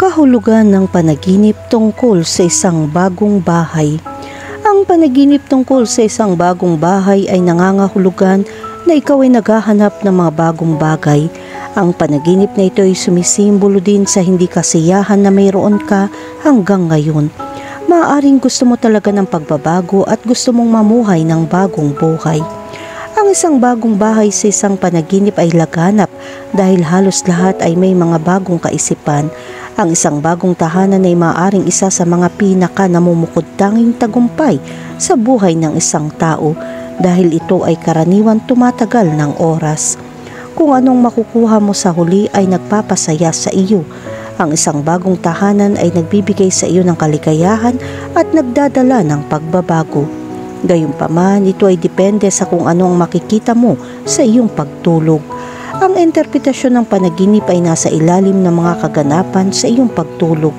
Kahulugan ng panaginip tungkol sa isang bagong bahay. Ang panaginip tungkol sa isang bagong bahay ay nangangahulugan na ikaw ay naghahanap ng mga bagong bagay. Ang panaginip na ito ay sumisimbolo din sa hindi kasiyahan na mayroon ka hanggang ngayon. Maaaring gusto mo talaga ng pagbabago at gusto mong mamuhay ng bagong buhay. Ang isang bagong bahay sa isang panaginip ay laganap dahil halos lahat ay may mga bagong kaisipan. Ang isang bagong tahanan ay maaaring isa sa mga pinaka namumukod-tanging tagumpay sa buhay ng isang tao dahil ito ay karaniwan tumatagal ng oras. Kung anong makukuha mo sa huli ay nagpapasaya sa iyo. Ang isang bagong tahanan ay nagbibigay sa iyo ng kaligayahan at nagdadala ng pagbabago. Gayunpaman, ito ay depende sa kung ano ang makikita mo sa iyong pagtulog. Ang interpretasyon ng panaginip ay nasa ilalim ng mga kaganapan sa iyong pagtulog.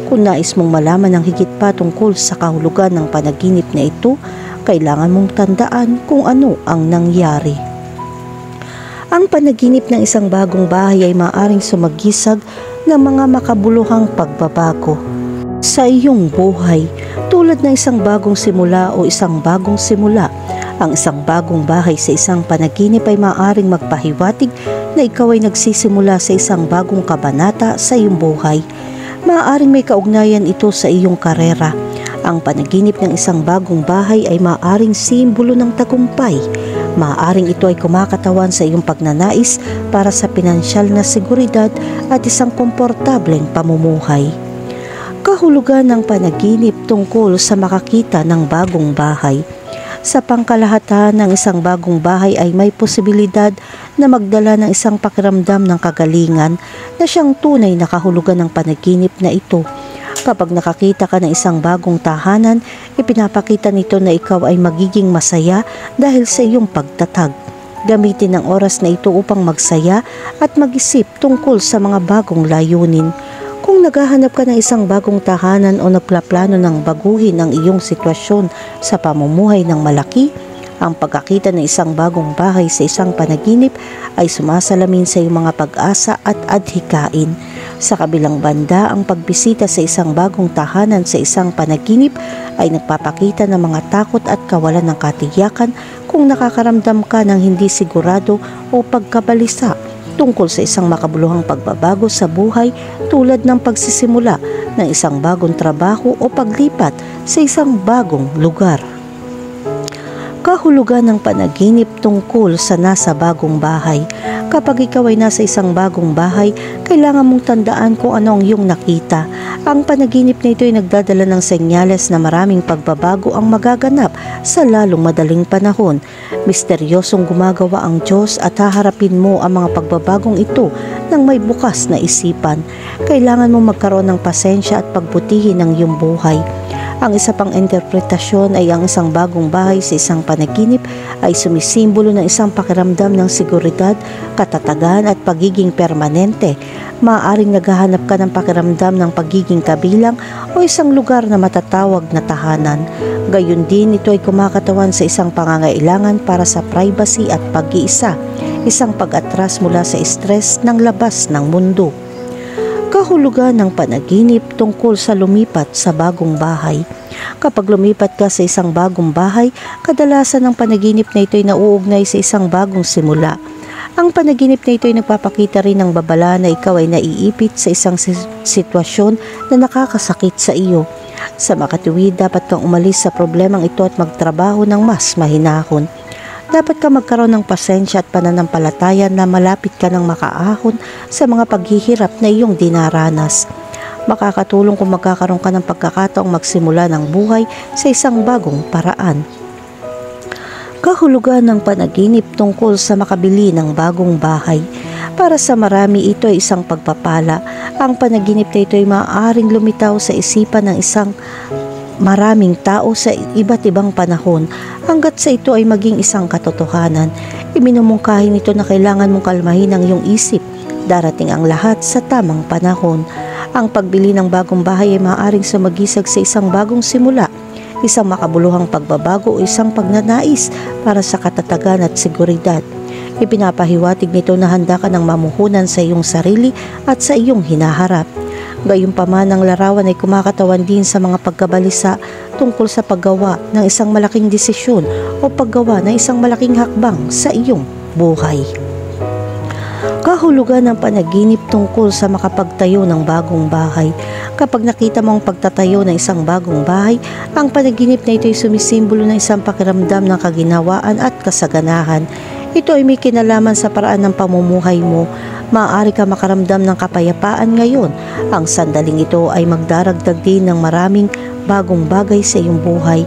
Kung nais mong malaman ng higit pa tungkol sa kahulugan ng panaginip na ito, kailangan mong tandaan kung ano ang nangyari. Ang panaginip ng isang bagong bahay ay maaaring sumagisag ng mga makabuluhang pagbabago sa iyong buhay, tulad ng isang bagong simula o isang bagong simula. Ang isang bagong bahay sa isang panaginip ay maaaring magpahiwatig na ikaw ay nagsisimula sa isang bagong kabanata sa iyong buhay. Maaaring may kaugnayan ito sa iyong karera. Ang panaginip ng isang bagong bahay ay maaaring simbolo ng tagumpay. Maaaring ito ay kumakatawan sa iyong pagnanais para sa pinansyal na seguridad at isang komportableng pamumuhay. Kahulugan ng panaginip tungkol sa makakita ng bagong bahay. Sa pangkalahatan ng isang bagong bahay ay may posibilidad na magdala ng isang pakiramdam ng kagalingan na siyang tunay na kahulugan ng panaginip na ito. Kapag nakakita ka ng isang bagong tahanan, ipinapakita nito na ikaw ay magiging masaya dahil sa iyong pagtatag. Gamitin ang oras na ito upang magsaya at mag-isip tungkol sa mga bagong layunin. Kung naghahanap ka ng isang bagong tahanan o nagplaplano ng baguhin ang iyong sitwasyon sa pamumuhay ng malaki, ang pagkakita ng isang bagong bahay sa isang panaginip ay sumasalamin sa iyong mga pag-asa at adhikain. Sa kabilang banda, ang pagbisita sa isang bagong tahanan sa isang panaginip ay nagpapakita ng mga takot at kawalan ng katiyakan kung nakakaramdam ka ng hindi sigurado o pagkabalisa tungkol sa isang makabuluhang pagbabago sa buhay tulad ng pagsisimula ng isang bagong trabaho o paglipat sa isang bagong lugar. Kahulugan ng panaginip tungkol sa nasa bagong bahay. Kapag ikaw ay nasa isang bagong bahay, kailangan mong tandaan kung ano ang iyong nakita. Ang panaginip na ito ay nagdadala ng senyales na maraming pagbabago ang magaganap sa lalong madaling panahon. Misteryosong gumagawa ang Diyos at haharapin mo ang mga pagbabagong ito ng may bukas na isipan. Kailangan mong magkaroon ng pasensya at pagbutihin ang iyong buhay. Ang isa pang interpretasyon ay ang isang bagong bahay sa isang panaginip ay sumisimbolo ng isang pakiramdam ng seguridad, katatagan at pagiging permanente. Maaaring naghahanap ka ng pakiramdam ng pagiging kabilang o isang lugar na matatawag na tahanan. Gayun din, ito ay kumakatawan sa isang pangangailangan para sa privacy at pag-iisa, isang pag-atras mula sa stress ng labas ng mundo. Kahulugan ng panaginip tungkol sa lumipat sa bagong bahay. Kapag lumipat ka sa isang bagong bahay, kadalasan ang panaginip na ito ay nauugnay sa isang bagong simula. Ang panaginip na ito ay nagpapakita rin ng babala na ikaw ay naiipit sa isang sitwasyon na nakakasakit sa iyo. Sa makatuwid, dapat kang umalis sa problemang ito at magtrabaho ng mas mahinahon. Dapat ka magkaroon ng pasensya at pananampalataya na malapit ka ng makaahon sa mga paghihirap na iyong dinaranas. Makakatulong kung magkakaroon ka ng pagkakataong magsimula ng buhay sa isang bagong paraan. Kahulugan ng panaginip tungkol sa makabili ng bagong bahay. Para sa marami, ito ay isang pagpapala. Ang panaginip na ito ay maaaring lumitaw sa isipan ng isang maraming tao sa iba't ibang panahon hanggat sa ito ay maging isang katotohanan. Iminumungkahi nito na kailangan mong kalmahin ang iyong isip. Darating ang lahat sa tamang panahon. Ang pagbili ng bagong bahay ay maaaring sumagisag sa isang bagong simula, isang makabuluhang pagbabago o isang pagnanais para sa katatagan at seguridad. Ipinapahiwatig nito na handa ka ng mamuhunan sa iyong sarili at sa iyong hinaharap. Gayunpaman ang larawan ay kumakatawan din sa mga pagkabalisa tungkol sa paggawa ng isang malaking desisyon o paggawa ng isang malaking hakbang sa iyong buhay. Kahulugan ng panaginip tungkol sa makapagtayo ng bagong bahay. Kapag nakita mo ang pagtatayo ng isang bagong bahay, ang panaginip na ito ay sumisimbolo ng isang pakiramdam ng kaginhawaan at kasaganahan. Ito ay may kinalaman sa paraan ng pamumuhay mo. Maaari ka makaramdam ng kapayapaan ngayon. Ang sandaling ito ay magdaragdag din ng maraming bagong bagay sa iyong buhay.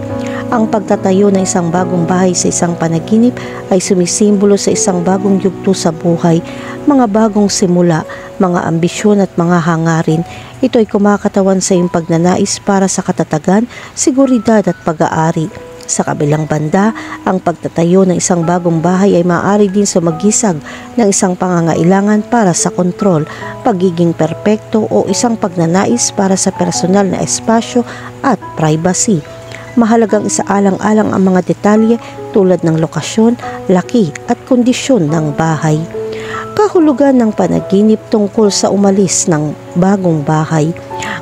Ang pagtatayo ng isang bagong bahay sa isang panaginip ay sumisimbolo sa isang bagong yugto sa buhay, mga bagong simula, mga ambisyon at mga hangarin. Ito ay kumakatawan sa iyong pagnanais para sa katatagan, seguridad at pag-aari. Sa kabilang banda, ang pagtatayo ng isang bagong bahay ay maaari din sumagisag ng isang pangangailangan para sa kontrol, pagiging perpekto o isang pagnanais para sa personal na espasyo at privacy. Mahalagang isaalang-alang ang mga detalye tulad ng lokasyon, laki at kondisyon ng bahay. Kahulugan ng panaginip tungkol sa umalis ng bagong bahay.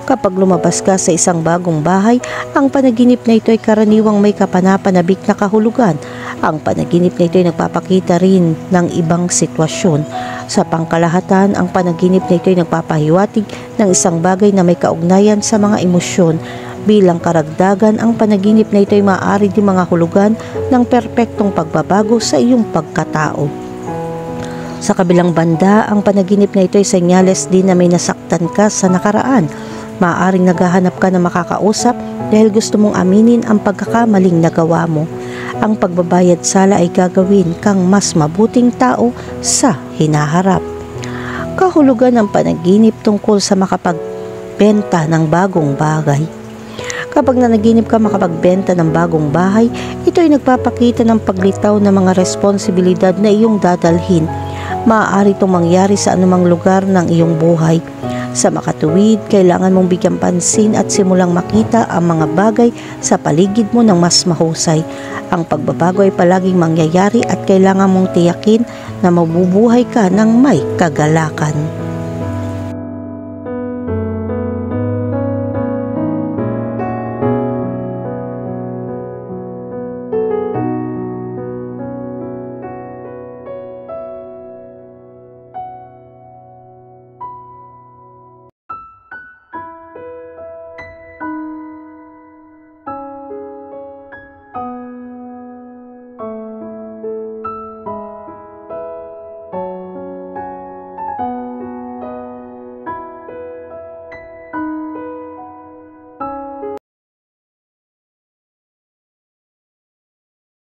Kapag lumabas ka sa isang bagong bahay, ang panaginip na ito ay karaniwang may kapanapanabik na kahulugan. Ang panaginip na ito ay nagpapakita rin ng ibang sitwasyon. Sa pangkalahatan, ang panaginip na ito ay nagpapahiwatig ng isang bagay na may kaugnayan sa mga emosyon. Bilang karagdagan, ang panaginip na ito ay maaari din mga hulugan ng perpektong pagbabago sa iyong pagkatao. Sa kabilang banda, ang panaginip na ito ay senyales din na may nasaktan ka sa nakaraan. Maaaring naghahanap ka na makakausap dahil gusto mong aminin ang pagkakamaling nagawa mo. Ang pagbabayad sala ay gagawin kang mas mabuting tao sa hinaharap. Kahulugan ng panaginip tungkol sa makapagbenta ng bagong bagay. Kapag nanaginip ka makapagbenta ng bagong bahay, ito ay nagpapakita ng paglitaw ng mga responsibilidad na iyong dadalhin. Maaari itong mangyari sa anumang lugar ng iyong buhay. Sa makatuwid, kailangan mong bigyan pansin at simulang makita ang mga bagay sa paligid mo ng mas mahusay. Ang pagbabago ay palaging mangyayari at kailangan mong tiyakin na mabubuhay ka ng may kagalakan.